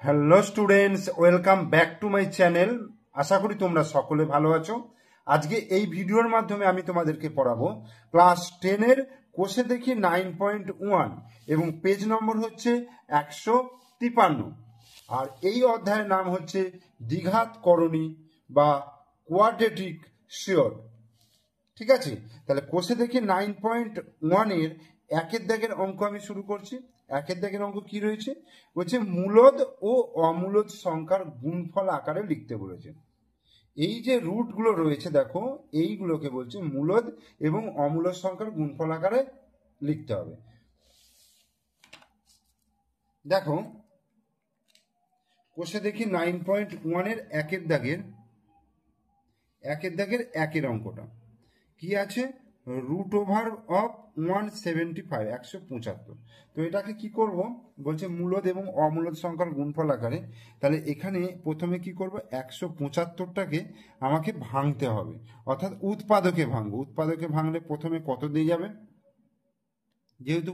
Hello students, welcome back to my channel. আশা করি তোমরা সকলে ভালো আছো। আজকে এই ভিডিওর মাধ্যমে আমি তোমাদেরকে পড়াবো ক্লাস 10-এর কোষে দেখি 9.1 এবং পেজ নম্বর হচ্ছে 153। আর এই অধ্যায়ের নাম হচ্ছে দ্বিঘাত করণী বা কোয়াড্রেটিক শিওর। ঠিক আছে, তাহলে কোষে দেখি 9.1-এর একের দাগের অঙ্ক আমি শুরু করছি। একের দাগের অঙ্ক কি রয়েছে বলছে, মূলদ ও অমূলদ সংখ্যার গুণফল আকারে লিখতে বলেছে। এই যে রুটগুলো রয়েছে দেখো, এইগুলোকে বলছে মূলদ এবং অমূলদ সংখ্যার গুণফল আকারে লিখতে হবে। দেখো কোষে দেখি 9.1-এর একের দাগের একের অঙ্কটা কি আছে, রুট ওভার অফ 175 175। তো এটাকে কি করব বলছে মূলদ এবং অমূলদ সংখ্যার গুণফল আকারে। তাহলে এখানে প্রথমে কি করব, 175টাকে আমাকে ভাঙতে হবে, অর্থাৎ উৎপাদকে ভাঙবো। উৎপাদকে ভাঙলে প্রথমে কত দিয়ে যাবে, যেহেতু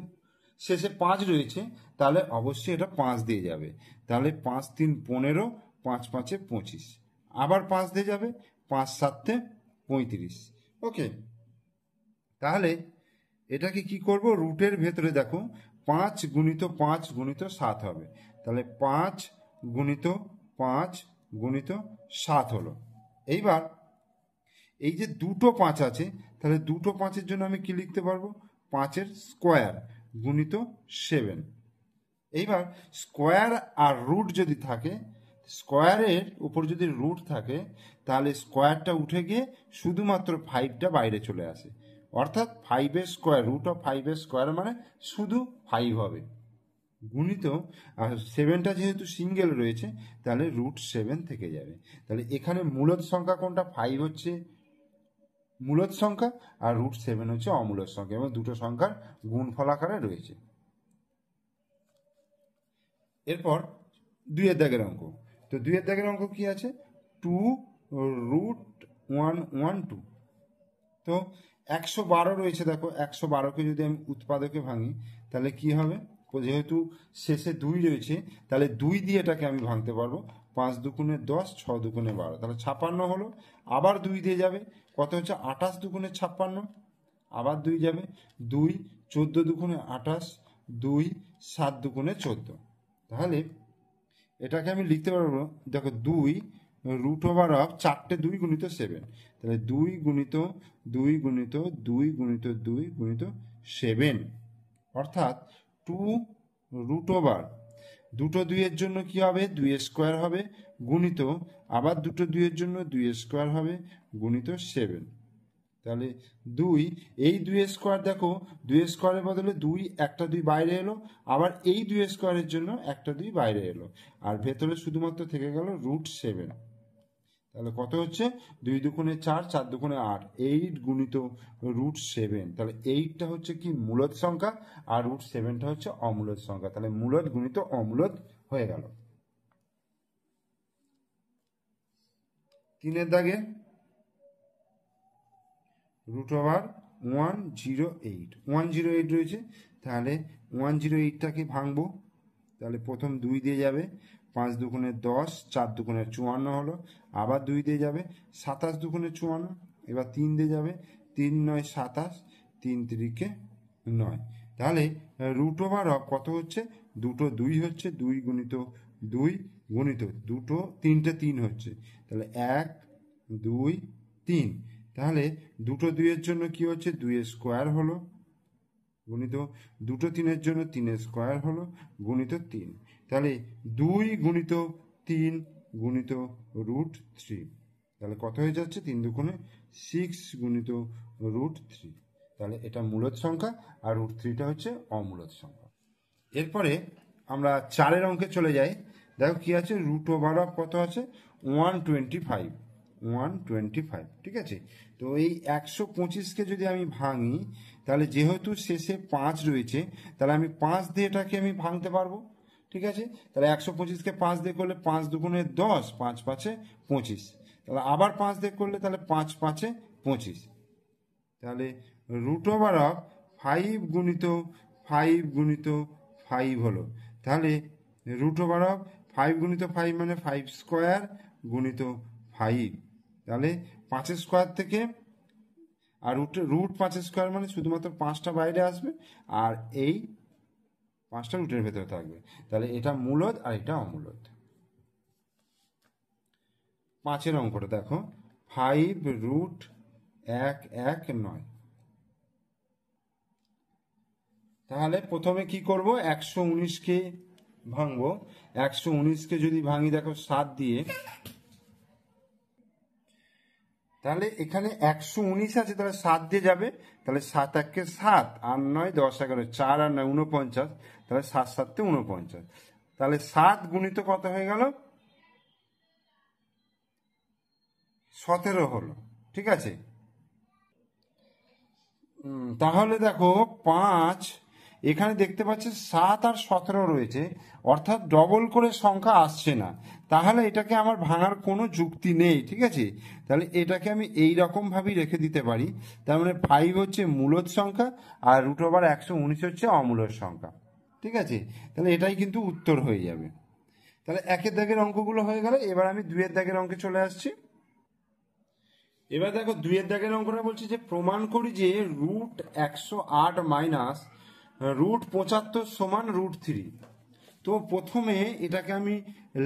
শেষে 5 রয়েছে তাহলে অবশ্যই এটা 5 দিয়ে যাবে। তাহলে 5 3 15, 5 5 25, আবার 5 দিয়ে যাবে, 5 7 35। ওকে, তাহলে এটাকে কি করব, রুটের ভেতরে দেখো 5 গুণিত 5 গুণিত 7 হবে। তাহলে 5 গুণিত 5 গুণিত 7 হলো। এইবার এই যে দুটো 5 আছে, তাহলে দুটো 5-এর জন্য আমি কি লিখতে পারবো, 5-এর স্কোয়ার গুণিত 7। এইবার স্কোয়ার আর রুট যদি থাকে, স্কোয়ারের উপর যদি রুট থাকে তাহলে স্কোয়ারটা উঠে গিয়ে শুধুমাত্র 5টা বাইরে চলে আসে, অর্থাৎ 5-এর স্কোয়ার, রুট অফ 5-এর স্কোয়ার মানে শুধু 5 হবে, গুণিত আর 7টা যেহেতু সিঙ্গেল রয়েছে তাহলে রুট 7 থেকে যাবে। তাহলে এখানে মূলদ সংখ্যা কোনটা, 5 হচ্ছে মূলদ সংখ্যা আর রুট 7 হচ্ছে অমূলদ সংখ্যা, এবং দুটো সংখ্যার গুণফল আকারে রয়েছে। এরপর 2-এর দাগের অঙ্ক। তো 2-এর দাগের অঙ্ক কি আছে, 2 রুট 112। তো 112 রয়েছে, দেখো 112কে যদি আমি উৎপাদকে ভাঙি তাহলে কি হবে, যেহেতু শেষে 2 রয়েছে তাহলে 2 দিয়ে এটাকে আমি ভাঙতে পারবো। 5 দুগুণে 10, 6 দুগুণে 12, তাহলে 56 হলো। আবার 2 দিয়ে যাবে, কত হচ্ছে 28 দুগুণে 56, আবার 2 যাবে, 2 14 দুগুণে 28, 2 7 দুগুণে 14। তাহলে এটাকে আমি লিখতে পারবো, দেখো 2 রুট ওভার অফ 4টে 2 গুণিত 7। তাহলে 2 গুণিত 2 গুণিত 2 গুণিত 2 গুণিত 7, অর্থাৎ 2 রুট ওভার দুটো 2-এর জন্য কি হবে, 2 স্কোয়ার হবে, গুণিত আবার দুটো 2-এর জন্য 2 স্কোয়ার হবে, গুণিত 7। তাহলে 2, এই 2 স্কোয়ার, দেখো 2 স্কোয়ারের বদলে 2, একটা 2 বাইরে এলো, আবার এই 2 স্কোয়ারের জন্য একটা 2 বাইরে এলো, আর ভেতরে শুধুমাত্র থেকে গেল রুট 7। তাহলে কত হচ্ছে, 2 দুগুণে 4, 4 দুগুণে 8, 8 গুণিত রুট 7। তাহলে 8টা হচ্ছে কি মূলদ সংখ্যা আর রুট 7টা হচ্ছে অমূলদ সংখ্যা। তাহলে মূলদ গুণিত অমূলদ হয়ে গেল। 3-এর দাগে রুট ওভার 108 রয়েছে, তাহলে 108টাকে ভাঙবো। তাহলে প্রথম 2 দিয়ে যাবে, 5 দুগুণে 10, 4 দুগুণে 54 হলো, আবার 2 দিয়ে যাবে, 27 দুগুণে 54, এবার 3 দিয়ে যাবে, 3 9 27, 3 3 9। তাহলে রুট ওভার অফ কত হচ্ছে, দুটো 2 হচ্ছে, 2 গুণিত 2 গুণিত দুটো 3টে 3 হচ্ছে, তাহলে 1 2 3। তাহলে দুটো 2-এর জন্য কি হচ্ছে, 2 স্কোয়ার হলো, গুণিত দুটো 3-এর জন্য 3 স্কোয়ার হলো, গুণিত 3। তাহলে 2 গুণিত 3 গুণিত রুট 3। তাহলে কত হয়ে যাচ্ছে, 3 দুগুণে 6 গুণিত রুট 3। তাহলে এটা মূলদ সংখ্যা আর রুট 3টা হচ্ছে অমূলদ সংখ্যা। এরপরে আমরা 4-এর অঙ্কে চলে যাই। দেখো কি আছে, রুট ওভার অফ কত আছে, 125। ঠিক আছে, তো এই 125কে যদি আমি ভাঙি তাহলে যেহেতু শেষে 5 রয়েছে তাহলে আমি 5 দিয়ে এটাকে আমি ভাঙতে পারবো। ঠিক আছে, তাহলে 125কে 5 দিয়ে করলে 5 দুগুণে 10, 5 5 25, তাহলে আবার 5 দিয়ে করলে তাহলে 5 5 25। তাহলে রুট ওভার অফ 5 গুণিত 5 গুণিত 5 হলো। তাহলে রুট ওভার অফ 5 গুণিত 5 মানে 5 স্কোয়ার গুণিত 5, তাহলে 5 স্কোয়ার থেকে, আর রুট 5 স্কোয়ার মানে শুধুমাত্র 5টা বাইরে আসবে আর এই 5টা রুটের ভেতরে থাকবে, তাহলে এটা মূলদ আর এটা অমূলদ। 5 অঙ্কটা দেখো, 5√119। তাহলে প্রথমে কি করব, 119কে ভাঙবো। 119কে যদি ভাঙি দেখো 7 দিয়ে, তাহলে এখানে 119 আছে, তাহলে 7 দিয়ে যাবে, তাহলে 7 1 7, 8 9 10 11, 4 আর 9 49, তাহলে 7 7 49, তাহলে 7 গুণিত কত হয়ে গেল, 17 হলো। ঠিক আছে, তাহলে দেখো 5, এখানে দেখতে পাচ্ছি 7 আর 17 রয়েছে, অর্থাৎ ডবল করে সংখ্যা আসছে না, তাহলে এটাকে আমার ভাঙার কোনো যুক্তি নেই। ঠিক আছে, তাহলে এটাকে আমি এই রকম ভাবেই রেখে দিতে পারি। তার মানে 5 হচ্ছে মূলদ সংখ্যা আর √119 হচ্ছে অমূলদ সংখ্যা। ঠিক আছে, তাহলে এটাই কিন্তু উত্তর হয়ে যাবে। তাহলে 1 দাগের অঙ্কগুলো হয়ে গেল। এবার আমি 2 দাগের অঙ্কে চলে আসছি। এবার দেখো 2 দাগের অঙ্কটা বলছি যে প্রমাণ করি যে √108 মাইনাস √75 সমান √3। তো প্রথমে এটাকে আমি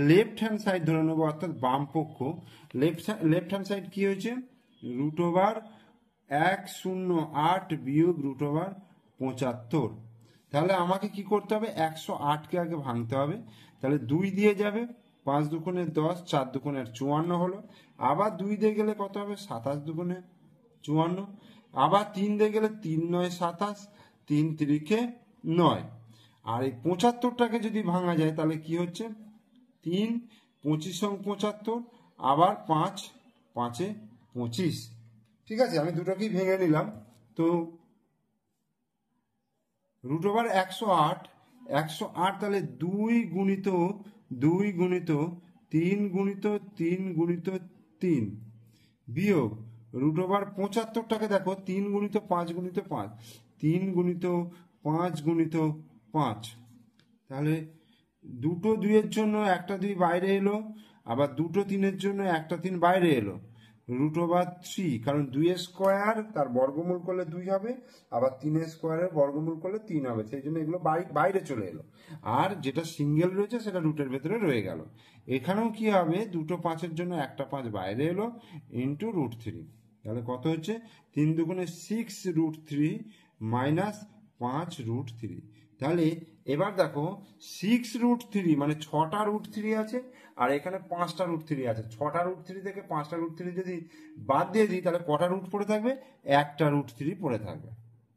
লেফট হ্যান্ড সাইড ধরে নেবো, অর্থাৎ বাম পক্ষ। লেফট হ্যান্ড সাইড কি হয়েছে, √108 বিয়োগ √75। তাহলে আমাকে কি করতে হবে, 108কে আগে ভাঙতে হবে। তাহলে 2 দিয়ে যাবে, 5 দুগুণে 10, 4 দুগুণে 54 হলো। আবার 2 দিয়ে গেলে কত হবে, 27 দুগুণে 54। আবার 3 দিয়ে গেলে 3 9 27, 3 3 9। আর এই 75টাকে যদি ভাঙা যায় তাহলে কি হচ্ছে, 3 25 75, আবার 5 5 25। ঠিক আছে, আমি দুটোকেই ভেঙে নিলাম। তো √108 তাহলে 2 গুণিত 2 গুণিত 3 গুণিত 3 গুণিত 3 বিয়োগ √75টাকে দেখো 3 গুণিত 5 গুণিত 5, 3 গুণিত 5 গুণিত 5। তাহলে দুটো 2-এর জন্য একটা 2 বাইরে এলো, আবার দুটো 3-এর জন্য একটা 3 বাইরে এলো। √3, কারণ 2 স্কোয়ার তার বর্গমূল করলে 2 হবে, আবার 3 স্কোয়ারের বর্গমূল করলে 3 হবে, সেই জন্য এগুলো বাইরে চলে এলো। আর যেটা সিঙ্গেল রয়েছে সেটা রুটের ভেতরে রয়ে গেল। এখানেও কি হবে, দুটো 5-এর জন্য একটা 5 বাইরে এলো, ইন্টু √3। তাহলে কত হচ্ছে, 3 দুগুণে 6√3 মাইনাস 5√3। তাহলে এবার দেখো 6√3 মানে 6টা √3 আছে, আর এখানে 5টা √3 আছে। 6টা √3 থেকে 5টা √3 যদি বাদ দিয়ে দিই তাহলে কটা রুট পড়ে থাকবে, একটা √3 পড়ে থাকবে।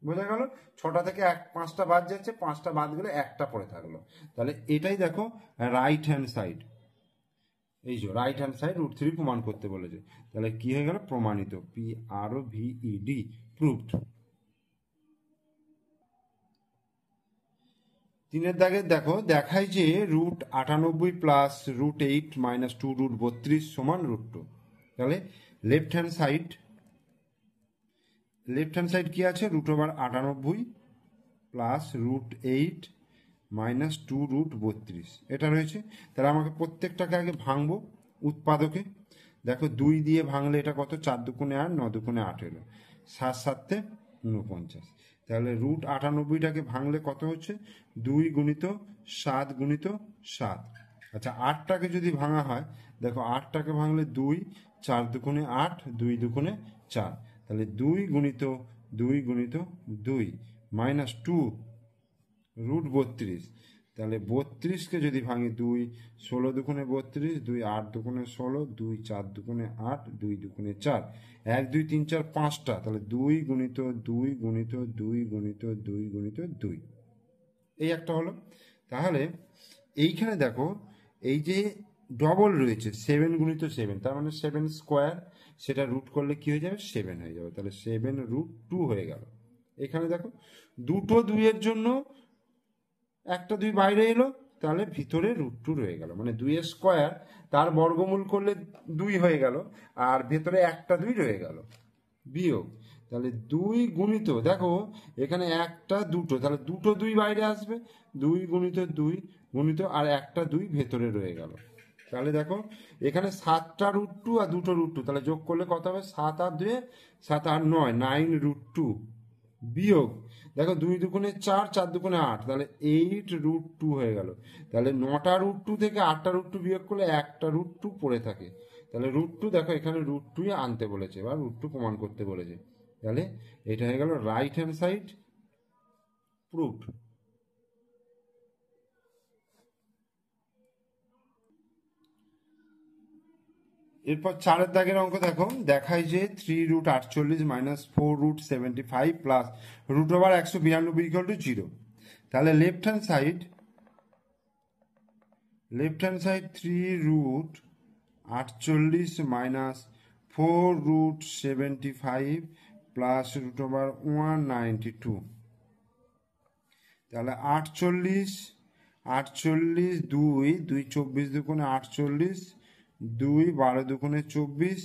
বোঝা গেল, 6টা থেকে 5টা বাদ যাচ্ছে, 5টা বাদ গেলে একটা পড়ে থাকলো। তাহলে এটাই দেখো রাইট হ্যান্ড সাইড, এই যে রাইট হ্যান্ড সাইড √3 প্রমাণ করতে বলেছে। তাহলে কি হয়ে গেল, প্রমাণিত, PROVED, প্রুভড। 3 দাগে দেখো, দেখায় যে √98 প্লাস √8 মাইনাস 2√32 সমান √2। তাহলে লেফট হ্যান্ড সাইড কি আছে, √98 প্লাস √8 মাইনাস 2√32 এটা রয়েছে। তাহলে আমাকে প্রত্যেকটাকে আগে ভাঙবো উৎপাদকে। দেখো 2 দিয়ে ভাঙলে এটা কত, 4 দুগুণে 8, 9 দুগুণে 8 এলো, 7 7 49। তাহলে √98টাকে ভাঙলে কত হচ্ছে, 2 গুণিত 7 গুণিত 7। আচ্ছা 8টাকে যদি ভাঙা হয়, দেখো 8টাকে ভাঙলে 2, 4 দুগুণে 8, 2 দুগুণে 4। তাহলে 2 গুণিত 2 গুণিত 2 মাইনাস 2√32। তাহলে 32কে যদি ভাঙি, 2 16 দুগুণে 32, 2 8 দুগুণে 16, 2 4 দুগুণে 8, 2 দুগুণে 4, 1 2 3 4 5টা। তাহলে 2 গুণিত 2 গুণিত 2 গুণিত 2 গুণিত 2, এই একটা হলো। তাহলে এইখানে দেখো এই যে ডবল রয়েছে 7 গুণিত 7, তার মানে 7 স্কোয়ার, সেটা রুট করলে কি হয়ে যাবে, 7 হয়ে যাবে। তাহলে 7√2 হয়ে গেল। এখানে দেখো দুটো 2-এর জন্য একটা 2 বাইরে এলো, তাহলে ভিতরে √2 রয়ে গেল, মানে 2 স্কোয়ার তার বর্গমূল করলে 2 হয়ে গেল, আর ভেতরে একটা 2 রয়ে গেল, বিয়োগ। তাহলে 2 গুণিত, দেখো এখানে একটা দুটো, তাহলে দুটো 2 বাইরে আসবে, 2 গুণিত 2 গুণিত আর একটা 2 ভেতরে রয়ে গেল। তাহলে দেখো এখানে 7টা √2 আর 2টো √2, তাহলে যোগ করলে কত হবে? 7 আর 2 7 আর 9 9 √2 বিয়োগ দেখো 2 দুগুণে 4 4 দুগুণে 8, তাহলে 8 √2 হয়ে গেল। তাহলে 9টা √2 থেকে 8টা √2 বিয়োগ করলে একটা √2 পড়ে থাকে। তাহলে √2 দেখো এখানে √2ই আনতে বলেছে বা √2 প্রমাণ করতে বলেছে। তাহলে এটা হয়ে গেল রাইট হ্যান্ড সাইড প্রুভড। এরপর 4 দাগের অঙ্ক দেখো, দেখায় যে 3√48 মাইনাস 4√75 প্লাস √192 ইকুয়াল টু 0। তাহলে left hand side 3√48 minus 4√75 plus √192। তাহলে 48 2 2 24 দুগুণে 48, 2 12 দুগুণে 24,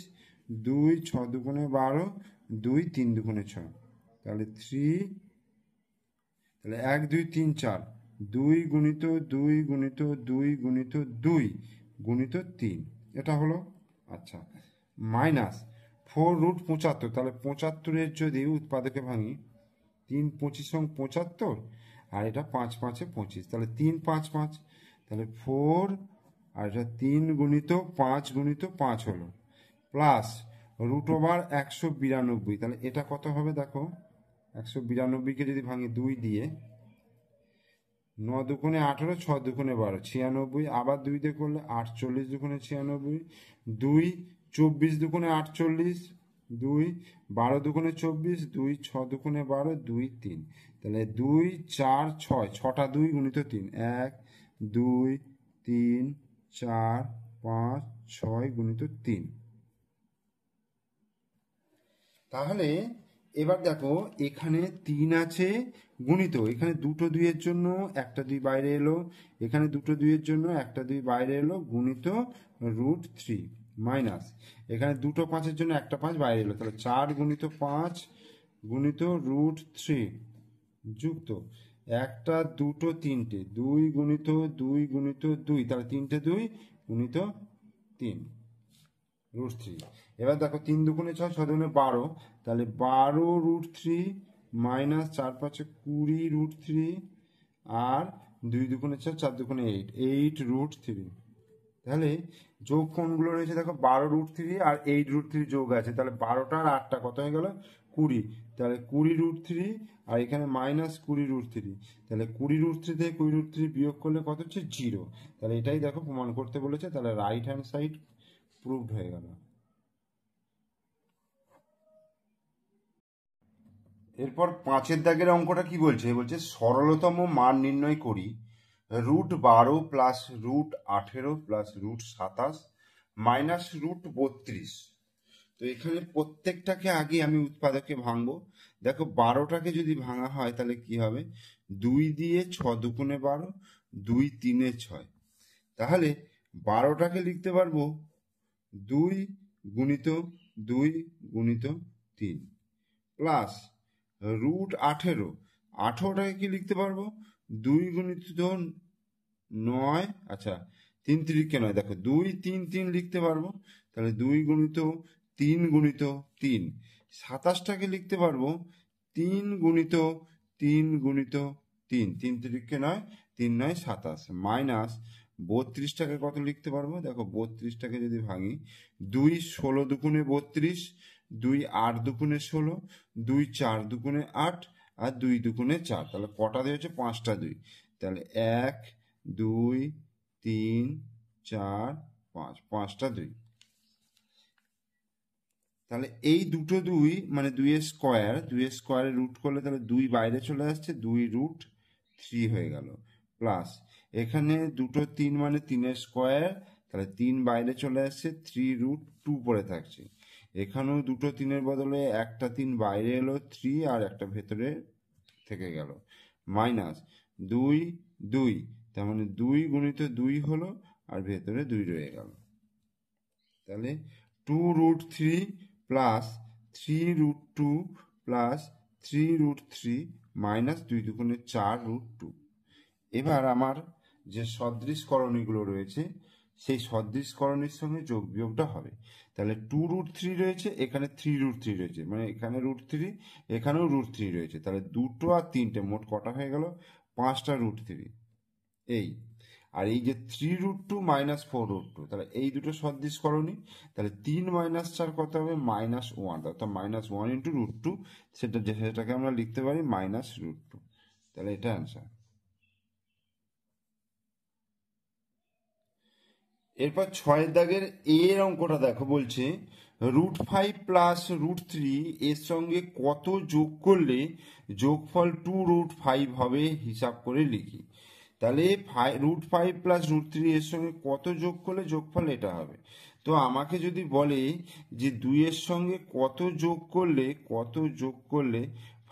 2 6 দুগুণে 12, 2 3 দুগুণে 6। তাহলে 1 2 3 4, 2 গুণিত 2 গুণিত 2 গুণিত 2 গুণিত 3, এটা হলো। আচ্ছা, মাইনাস 4√75, তাহলে 75-এর যদি উৎপাদকে ভাঙি 3 25 75, আর এটা 5 5 25, তাহলে 3 5 5, তাহলে 4, আর এটা 3 গুণিত 5 গুণিত 5 হলো, প্লাস √192, তাহলে এটা কত হবে দেখো, 192কে যদি ভাঙি 2 দিয়ে, 9 দুগুণে 18, 6 দুগুণে 12, 96, আবার 2 দিয়ে করলে 48 দুগুণে 96, 2 24 দুগুণে 48, 2 12 দুগুণে 24, 2 6 দুগুণে 12, 2 3, তাহলে 2 4 6, 6টা 2 গুণিত 3, 1 2 3 4 5 6 গুণিত 3। তাহলে এবার দেখো এখানে 3 আছে গুণিত, এখানে দুটো 2-এর জন্য একটা 2 বাইরে এলো, এখানে দুটো 2-এর জন্য একটা 2 বাইরে এলো, গুণিত √3 মাইনাস এখানে দুটো 5-এর জন্য একটা 5 বাইরে এলো, তাহলে 4 গুণিত 5 গুণিত √3 যুক্ত একটা দুটো 3টে 2 গুণিত 2 গুণিত 2, তাহলে 3টে 2 গুণিত 3 √3। এবার দেখো 3 দুগুণে 6, 6 দুগুণে 12, তাহলে 12 √3 মাইনাস 4 5 20 √3, আর 2 দুগুণে 4, 4 দুগুণে 8 8 √3। তাহলে যোগ কোনগুলো রয়েছে দেখো, 12 √3 আর 8 √3 যোগ আছে, তাহলে 12টা আর 8টা কত হয়ে গেল? 20, তাহলে 20 √3, আর এখানে মাইনাস 20 √3, তাহলে 20 √3 থেকে 20 √3 বিয়োগ করলে কত হচ্ছে? 0। তাহলে এটাই দেখো প্রমাণ করতে বলেছে, তাহলে রাইট হ্যান্ড সাইড প্রুভড হয়ে গেল। এরপর 5 দাগের অঙ্কটা কি বলছে? বলছে সরলতম মান নির্ণয় করি √12 প্লাস √18 প্লাস √27 মাইনাস √32। তো এখানে প্রত্যেকটাকে আগে আমি উৎপাদকে ভাঙবো। দেখো 12টাকে যদি ভাঙা হয় তাহলে কি হবে? 2 দিয়ে 6 দুগুণে 12, 2 3 6, তাহলে 12টাকে লিখতে পারবো 2 গুণিত 2 গুণিত 3 প্লাস √18, 18টাকে কি লিখতে পারবো? 2 গুণিত 9, আচ্ছা 3 3 9, দেখো 2 3 3 লিখতে পারবো, তাহলে 2 গুণিত 3 গুণিত 3। 27টাকে লিখতে পারবো 3 গুণিত 3 গুণিত 3, 3 3 9, 3 9 27, মাইনাস 32টাকে কত লিখতে পারবো? দেখো 32টাকে যদি ভাঙি, 2 16 দুগুণে 32, 2 8 দুগুণে 16, 2 4 দুগুণে 8, আর 2 দুগুণে 4, তাহলে কটা দিয়ে হচ্ছে? 5টা 2, তাহলে 1 2 3 4 5, 5টা 2। তাহলে এই দুটো 2 মানে 2 স্কোয়ারে রুট করলে তাহলে 2 বাইরে চলে আসছে, 2 √3 হয়ে গেল, প্লাস এখানে দুটো 3 মানে 3 স্কোয়ার, তাহলে 3 বাইরে চলে আসছে, 3 √2 পড়ে থাকছে। এখানেও দুটো 3-এর বদলে একটা 3 বাইরে এলো, 3, আর একটা ভেতরে থেকে গেল, মাইনাস 2 2, তার মানে 2 গুণিত 2 হলো, আর ভেতরে 2 রয়ে গেল। তাহলে 2 √3 প্লাস 3 √2 প্লাস 3 √3 মাইনাস 2 দুগুণে 4 √2। এবার আমার যে সদৃশকরণীগুলো রয়েছে সেই সদৃশকরণীর সঙ্গে যোগ বিয়োগটা হবে। তাহলে 2√3 রয়েছে, এখানে 3√3 রয়েছে, মানে এখানে √3, এখানেও √3 রয়েছে, তাহলে 2 আর 3টে মোট কটা হয়ে গেল? 5টা √3। এই আর এই যে 3√2 - 4√2, তাহলে এই দুটো সদৃশকরণী। তাহলে 3 - 4 কত হবে? -1, অর্থাৎ -1 × √2, সেটাকে আমরা লিখতে পারি -√2। তাহলে এটা অ্যান্সার। এরপর 6 দাগের এর অঙ্কটা দেখো, বলছে √5 + √3 এর সঙ্গে কত যোগ করলে যোগফল 2√5 হবে, হিসাব করে লিখি। তাহলে √5 + √3 এর সঙ্গে কত যোগ করলে যোগফল এটা হবে। তো আমাকে যদি বলে যে 2 এর সঙ্গে কত যোগ করলে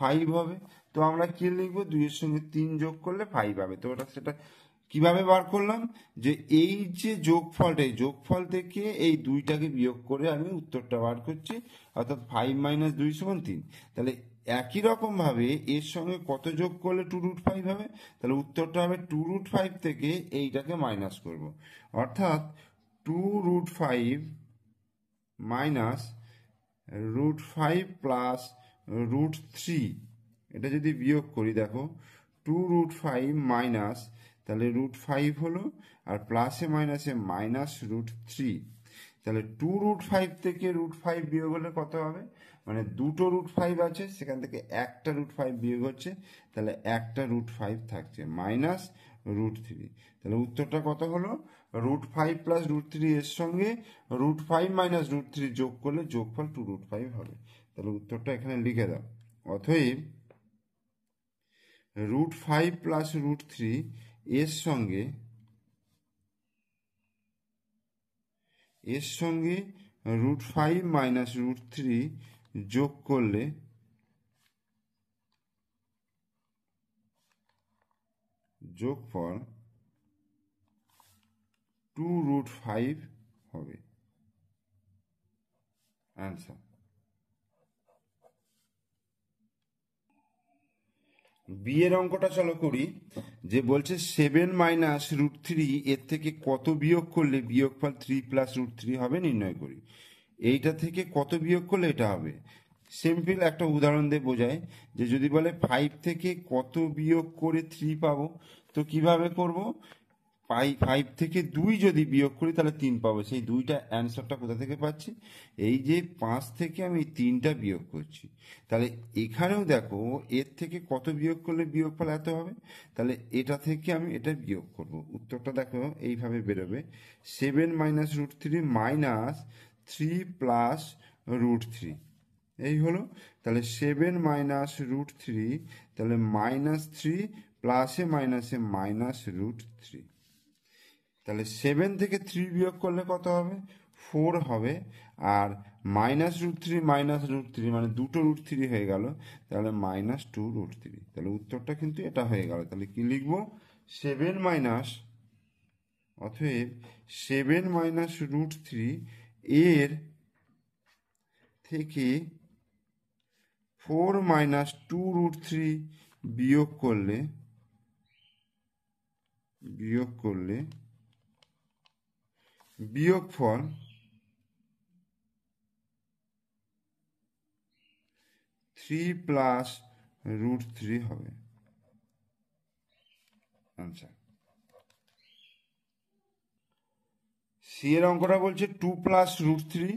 5 হবে, তো আমরা কি লিখবো? 2 এর সঙ্গে 3 যোগ করলে 5 হবে। তো সেটা কিভাবে বার করলাম? যে এই যে যোগফলটা, এই যোগফল থেকে এই 2টাকে বিয়োগ করে আমি উত্তরটা বার করছি, অর্থাৎ 5 - 2 = 3। তাহলে একই রকম ভাবে এর সঙ্গে কত যোগ করলে 2√5 হবে? তাহলে উত্তরটা হবে 2√5 থেকে এইটাকে মাইনাস করব, অর্থাৎ 2√5 -√5 + √3, এটা যদি বিয়োগ করি, দেখো 2√5 মাইনাস, তাহলে √5 হলো, আর প্লাসে মাইনাসে -√3। তাহলে 2√5 থেকে √5 বিয়োগ হলে কত হবে? মানে দুটো √5 আছে, সেখান থেকে একটা √5 বিয়োগ হচ্ছে, তাহলে একটা √5 থাকছে -√3। তাহলে উত্তরটা কত হলো? √5 + √3 এর সঙ্গে √5 - √3 যোগ করলে যোগফল 2√5 হবে। তাহলে উত্তরটা এখানে লিখে দাও। অতএব √5 + √3 এর সঙ্গে √5 - √3 যোগ করলে যোগফল 2√5 হবে, অ্যান্সার। বি এর অঙ্কটা চলো করি। যে বলছে 7 - √3 এর থেকে কত বিয়োগ করলে বিয়োগফল 3 + √3 হবে, নির্ণয় করি। এইটা থেকে কত বিয়োগ করলে এটা হবে। সিম্পল একটা উদাহরণ দিয়ে বোঝায়, যে যদি বলে 5 থেকে কত বিয়োগ করে 3 পাবো, তো কিভাবে করব? 5 থেকে 2 যদি বিয়োগ করি তাহলে 3 পাবো। সেই 2টা অ্যান্সারটা কোথা থেকে পাচ্ছি? এই যে 5 থেকে আমি 3টা বিয়োগ করছি। তাহলে এখানেও দেখো এর থেকে কত বিয়োগ করলে বিয়োগফল এত হবে, তাহলে এটা থেকে আমি এটা বিয়োগ করব। উত্তরটা দেখো এইভাবে বেরোবে, 7 - √3 - 3 + √3, এই হলো। তাহলে 7 - √3, তাহলে -3 প্লাসে মাইনাসে -√3। তাহলে 7 থেকে 3 বিয়োগ করলে কত হবে? 4 হবে। আর -√3 -√3 মানে দুটো √3 হয়ে গেল, তাহলে -2√3। তাহলে উত্তরটা কিন্তু এটা হয়ে গেল। তাহলে কি লিখবো? 7 মাইনাস, অতএব 7 - √3 এর থেকে 4 - 2√3 বিয়োগ করলে বিয়োগফল 3 + √3 হবে, আনসার। সি এর অঙ্কটা বলছে 2 + √3,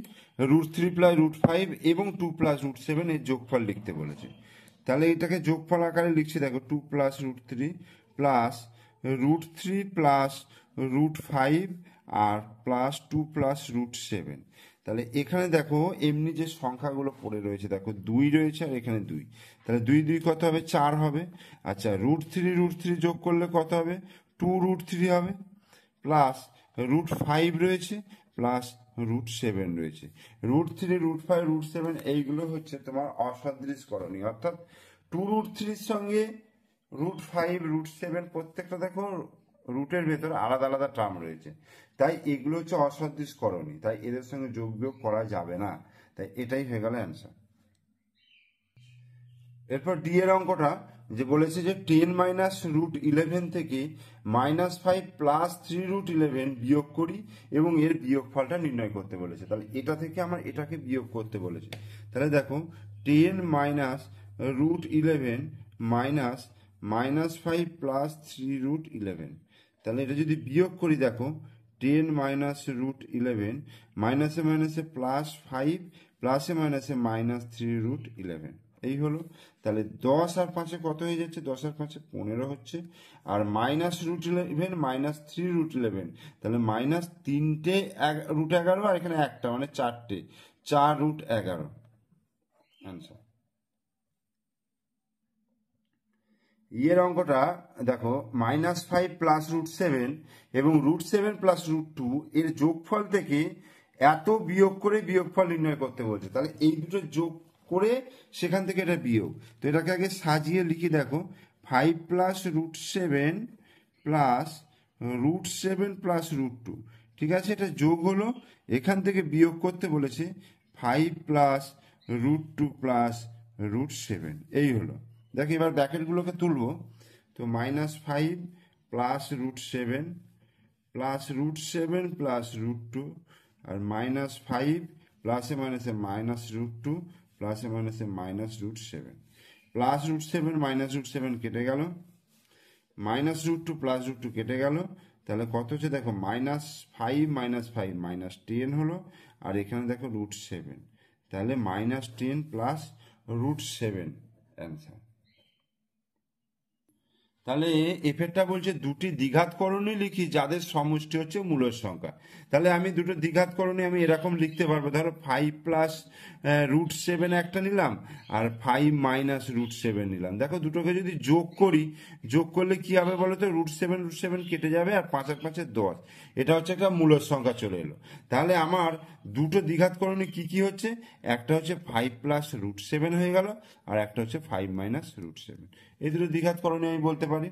√3 + √5 এবং 2 + √7 এর যোগফল লিখতে বলেছে। তাহলে এটাকে যোগফল আকারে লিখছি, দেখো 2 + √3 প্লাস √3 প্লাস √5 আর প্লাস 2 + √7। তাহলে এখানে দেখো এমনি যে সংখ্যাগুলো পড়ে রয়েছে, দেখো 2 রয়েছে আর এখানে 2, তাহলে 2 2 কত হবে? 4 হবে। আচ্ছা, √3 যোগ করলে কত হবে? 2√3 হবে, প্লাস √5 রয়েছে, প্লাস √7 রয়েছে। √3 √5 √7 এইগুলো হচ্ছে তোমার অসদৃশকরণী, অর্থাৎ 2√3 সঙ্গে √5 √7 প্রত্যেকটা দেখো রুটের ভেতরে আলাদা আলাদা টার্ম রয়েছে, তাই এগুলো হচ্ছে অসদৃশকরণী, তাই এদের সঙ্গে যোগ বিয়োগ করা যাবে না। তাই এটাই হয়ে গেল অ্যান্সার। এরপর ডি এর অঙ্কটা যে বলেছে যে 10 মাইনাস রুট 11 থেকে -5 প্লাস 3 রুট 11 বিয়োগ করি এবং এর বিয়োগফলটা নির্ণয় করতে বলেছে। তাহলে এটা থেকে আমার এটাকে বিয়োগ করতে বলেছে। তাহলে দেখো 10 minus root 11 minus -5 plus 3 root 11, তাহলে এটা যদি বিয়োগ করি দেখো 10 মাইনাস রুট 11 মাইনাসে মাইনাসে প্লাস 5 প্লাসে মাইনাসে -3 রুট 11, এই হলো। তাহলে 10 আর 5-এ কত হয়ে যাচ্ছে? 10 আর 5-এ 15 হচ্ছে। আর মাইনাস রুট 11 -3 রুট 11, তাহলে মাইনাস 3টে রুট 11 আর এখানে একটা মানে 4টে, 4 রুট 11 অ্যান্সার। এর অঙ্কটা দেখো -5 প্লাস রুট 7 এবং রুট 7 প্লাস রুট 2 এর যোগফল থেকে এত বিয়োগ করে বিয়োগফল নির্ণয় করতে বলছে। তাহলে এই দুটো যোগ করে সেখান থেকে এটা বিয়োগ। তো এটাকে আগে সাজিয়ে লিখি দেখো 5 plus root 7 plus root 7 plus root 2, ঠিক আছে, এটা যোগ হলো। এখান থেকে বিয়োগ করতে বলেছে 5 প্লাস রুট 2 প্লাস রুট 7, এই হলো। দেখো এবার ব্র্যাকেটগুলোকে তুলবো। তো -5 plus root 7 plus root 7 plus root 2 আর -5 প্লাসে মাইনাসে মাইনাস রুট 2 প্লাসে মাইনাসে minus root 7, plus root 7 minus root 7 কেটে গেল, মাইনাস রুট 2 প্লাস রুট 2 কেটে গেল। তাহলে কত হচ্ছে দেখো -5 -5 -10 হলো। আর এখানে দেখো রুট 7, তাহলে -10 প্লাস রুট 7 অ্যান্সার। তাহলে এফেরটা বলছে দুটি দ্বিঘাতকরণী লিখি যাদের সমষ্টি হচ্ছে মূলের সংখ্যা। তাহলে আমি দুটো দ্বিঘাতকরণী আমি এরকম লিখতে পারবো, ধরো 5 প্লাস রুট 7 একটা নিলাম আর 5 মাইনাস রুট 7 নিলাম। দেখো দুটোকে যদি যোগ করি, যোগ করলে কি হবে বলো তো? রুট 7 কেটে যাবে আর 5 আর 5 10, এটা হচ্ছে একটা মূলের সংখ্যা চলে এলো। তাহলে আমার দুটো দ্বিঘাতকরণী কি কি হচ্ছে? একটা হচ্ছে 5 প্লাস রুট 7 হয়ে গেল আর একটা হচ্ছে 5 মাইনাস রুট 7। এই দুটো দ্বিঘাতকরণী আমি বলতে পারি।